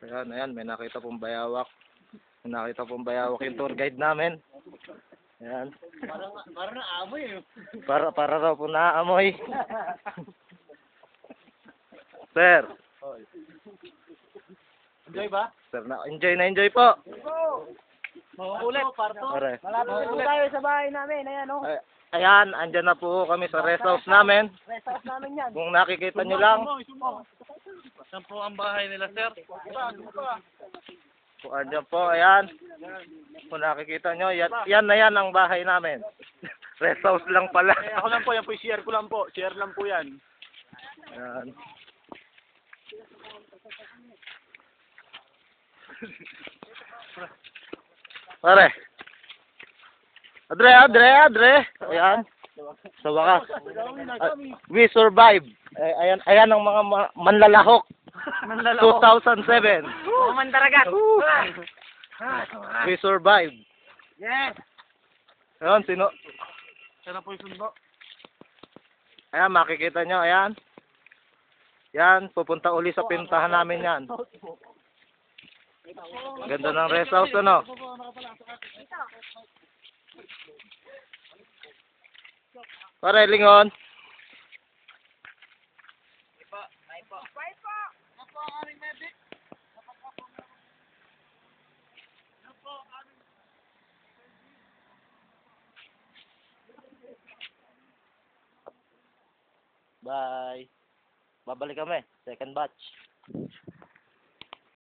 Ayan, ayan, may nakita pong bayawak. May nakita pong bayawak yung tour guide namin. Ayan. Parang naamoy eh. Para raw po naamoy. Sir. Enjoy ba? Sir, enjoy po. Ulit. Pare. Malapit po tayo sa bahay namin. Ayan o. Ayan, andyan na po kami sa rest house namin. Rest house namin yan. Kung nakikita nyo lang. Saan po ang bahay nila, sir? Kung andyan po, ayan. Kung nakikita nyo, yan na yan ang bahay namin. Rest house lang pala. Ako lang po, yan po, share ko lang po. Share lang po yan. Ayan. Pare. Adre. Ayan. Sa wakas. We survive. Ayan ang mga manlalahok. 2007. Mandaragat. We survive. Yes. Ayan, sino? Sana po yung sundo. Ayan, makikita nyo. Ayan. Yan, pupunta uli sa pintahan namin yan. Ganda ng rest house, ano? Pare, lingon. Bye. Babalik kami. Second batch.